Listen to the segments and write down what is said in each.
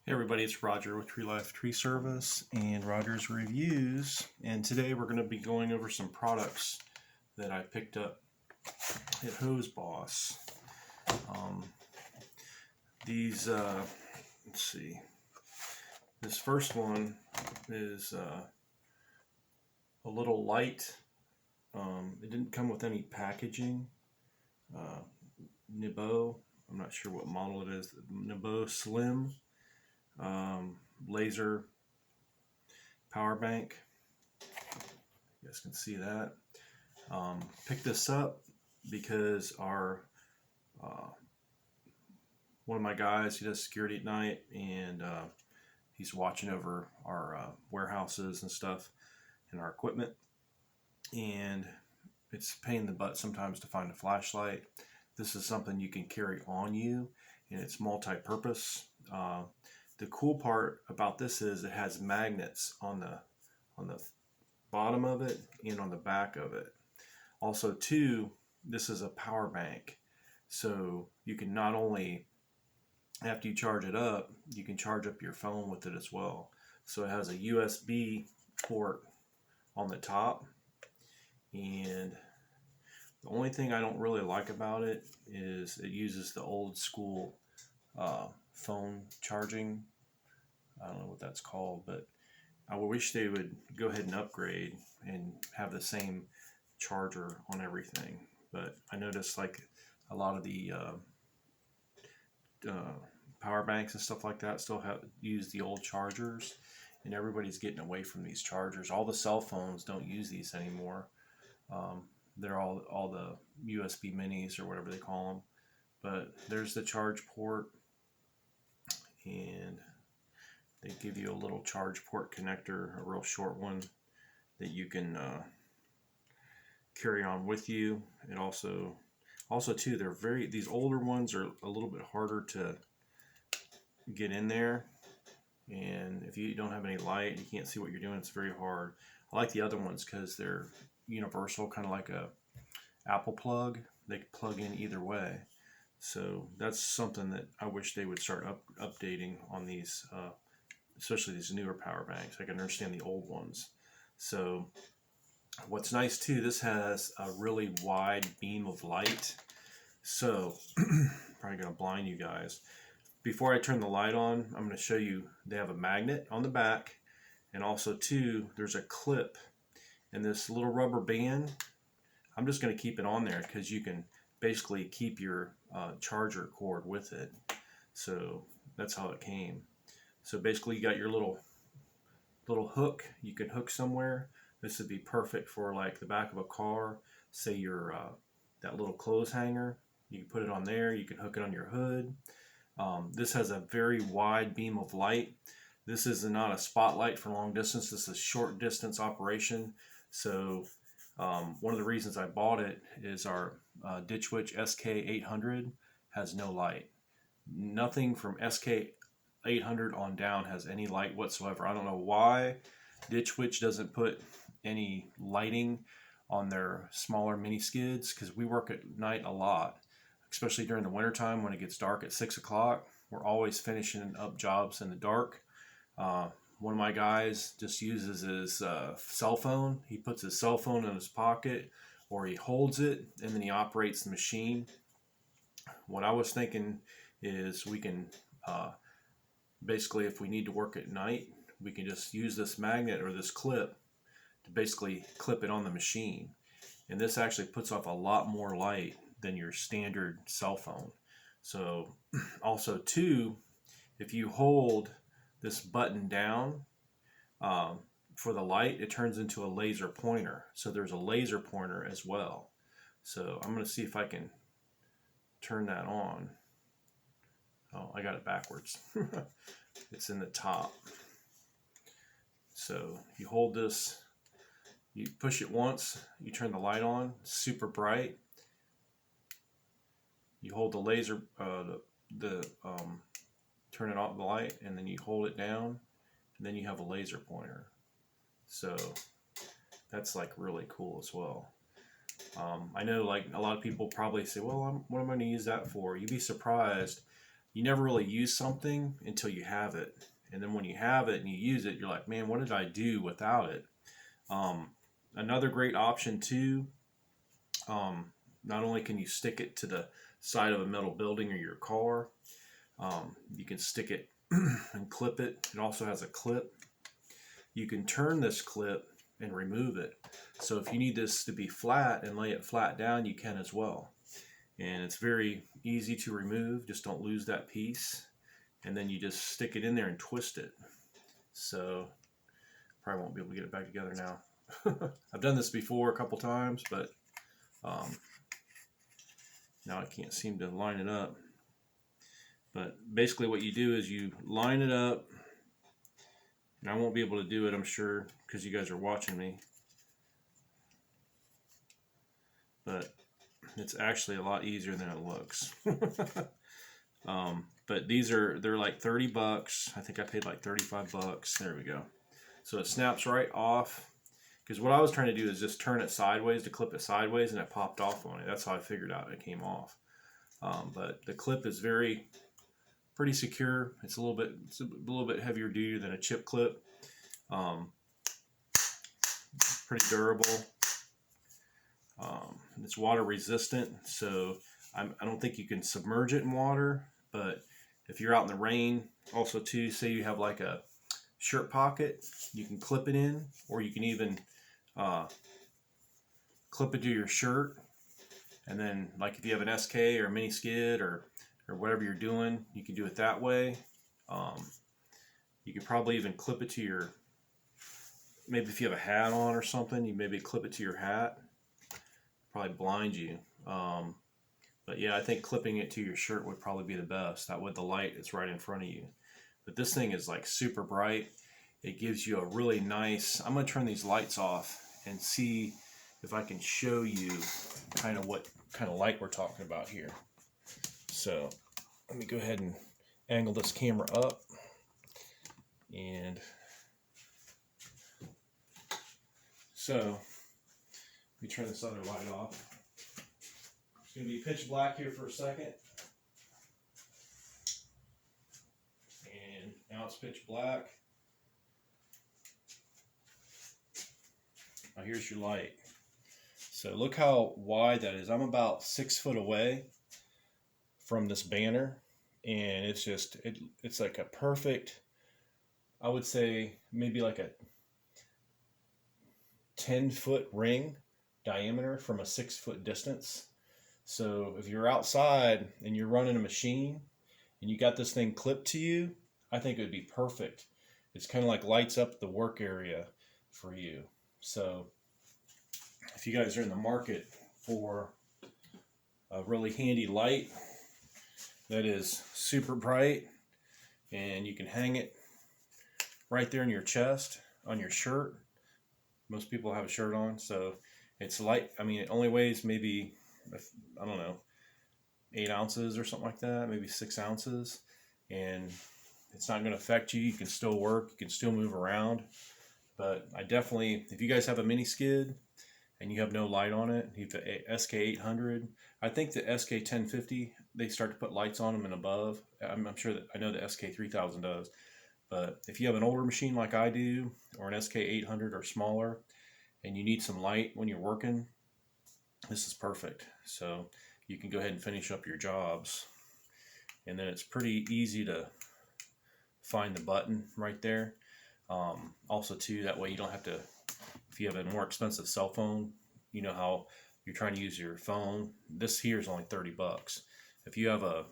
Hey everybody, it's Roger with Tree Life Tree Service and Roger's Reviews. And today we're going to be going over some products that I picked up at Hose Boss. Um, let's see. This first one is a little light. It didn't come with any packaging. Nebo, I'm not sure what model it is. Nebo Slim laser power bank. You guys can see that. Picked this up because one of my guys, he does security at night, and he's watching over our warehouses and stuff and our equipment, and it's a pain in the butt sometimes to find a flashlight. This is something you can carry on you, and it's multi-purpose. The cool part about this is it has magnets on the bottom of it and on the back of it. Also, too, this is a power bank, so you can not only, after you charge it up, you can charge up your phone with it as well. So it has a USB port on the top, and the only thing I don't really like about it is it uses the old school phone charging. I don't know what that's called, but I wish they would go ahead and upgrade and have the same charger on everything. But I noticed like a lot of the power banks and stuff like that still have use the old chargers, and everybody's getting away from these chargers. All the cell phones don't use these anymore. They're all the USB minis or whatever they call them. But there's the charge port, and they give you a little charge port connector, a real short one that you can carry on with you. It also too, these older ones are a little bit harder to get in there, and if you don't have any light, you can't see what you're doing. It's very hard. I like the other ones because they're universal, kind of like a Apple plug. They can plug in either way. So that's something that I wish they would start updating on these, especially these newer power banks. I can understand the old ones. So what's nice too, this has a really wide beam of light. So probably gonna blind you guys. Before I turn the light on, I'm going to show you they have a magnet on the back, and also too, there's a clip and this little rubber band. I'm just going to keep it on there because you can basically keep your charger cord with it. So that's how it came. So basically you got your little hook you can hook somewhere. This would be perfect for like the back of a car. Say your that little clothes hanger, you can put it on there. You can hook it on your hood. This has a very wide beam of light. This is not a spotlight for long distance. This is a short distance operation. So one of the reasons I bought it is our Ditch Witch SK800 has no light. Nothing from SK800 on down has any light whatsoever. I don't know why Ditch Witch doesn't put any lighting on their smaller mini skids, because we work at night a lot, especially during the wintertime when it gets dark at 6 o'clock. We're always finishing up jobs in the dark. One of my guys just uses his cell phone. He puts his cell phone in his pocket, or he holds it, and then he operates the machine. What I was thinking is we can basically, if we need to work at night, we can just use this magnet or this clip to basically clip it on the machine. And this actually puts off a lot more light than your standard cell phone. So also too, if you hold this button down for the light, it turns into a laser pointer. So there's a laser pointer as well. So I'm going to see if I can turn that on. Oh, I got it backwards. It's in the top. So you hold this, you push it once, you turn the light on, super bright. You hold the laser, turn it off the light, and then you hold it down, and then you have a laser pointer. So that's like really cool as well. I know like a lot of people probably say, well, what am I going to use that for? You'd be surprised you never really use something until you have it. And then when you have it and you use it, you're like, man, what did I do without it? Um, Another great option too, not only can you stick it to the side of a metal building or your car, you can stick it and clip it. It also has a clip. You can turn this clip and remove it. So if you need this to be flat and lay it flat down, you can as well. And it's very easy to remove. Just don't lose that piece. And then you just stick it in there and twist it. So probably won't be able to get it back together now. I've done this before a couple times, but now I can't seem to line it up. But basically what you do is you line it up, and I won't be able to do it, I'm sure, because you guys are watching me. But it's actually a lot easier than it looks. But they're like 30 bucks. I think I paid like 35 bucks. There we go. So it snaps right off. Because what I was trying to do is just turn it sideways to clip it sideways, and it popped off on it. That's how I figured out it came off. But the clip is pretty secure. It's a little bit heavier duty than a chip clip. Pretty durable. It's water resistant, so I don't think you can submerge it in water. But if you're out in the rain, also too, say you have like a shirt pocket, you can clip it in, or you can even clip it to your shirt. And then, like if you have an SK or a mini skid or whatever you're doing, you can do it that way. You could probably even clip it to your, maybe if you have a hat on or something, you maybe clip it to your hat. Probably blind you. But yeah, I think clipping it to your shirt would probably be the best. That way the light is right in front of you. But this thing is like super bright. It gives you a really nice, I'm going to turn these lights off and see if I can show you kind of what kind of light we're talking about here. So let me go ahead and angle this camera up, and so let me turn this other light off. It's going to be pitch black here for a second, and now it's pitch black. Now here's your light. So look how wide that is. I'm about 6 foot away from this banner, and it's just it's like a perfect, I would say maybe like a 10-foot ring diameter from a 6-foot distance. So if you're outside and you're running a machine and you got this thing clipped to you, I think it would be perfect. It's kind of like lights up the work area for you. So if you guys are in the market for a really handy light that is super bright and you can hang it right there in your chest, on your shirt. Most people have a shirt on, so it's light. I mean, it only weighs maybe, I don't know, 8 ounces or something like that, maybe 6 ounces. And it's not going to affect you. You can still work, you can still move around. But I definitely, if you guys have a mini skid and you have no light on it, you have the SK800. I think the SK1050, they start to put lights on them and above. I'm sure that I know the SK3000 does. But if you have an older machine like I do, or an SK800 or smaller, and you need some light when you're working, this is perfect. So you can go ahead and finish up your jobs. And then it's pretty easy to find the button right there. Also too, that way you don't have to, if you have a more expensive cell phone, you know how you're trying to use your phone, this here is only 30 bucks. If you have a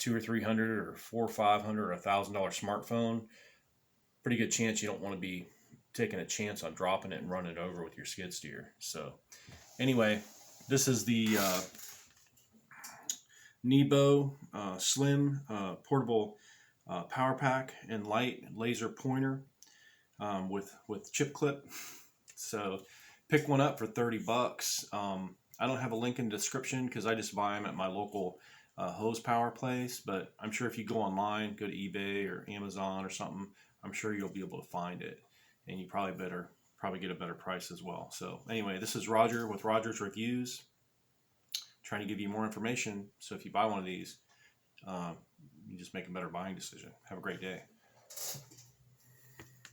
$200 or $300 or $400 or $500 or $1,000 smartphone, pretty good chance you don't want to be taking a chance on dropping it and running it over with your skid steer. So anyway, this is the Nebo Slim portable power pack and light laser pointer with chip clip. So pick one up for 30 bucks. I don't have a link in the description because I just buy them at my local hose power place, but I'm sure if you go online, go to eBay or Amazon or something, I'm sure you'll be able to find it, and you probably get a better price as well. So anyway, this is Roger with Roger's Reviews, trying to give you more information. So if you buy one of these, you just make a better buying decision. Have a great day.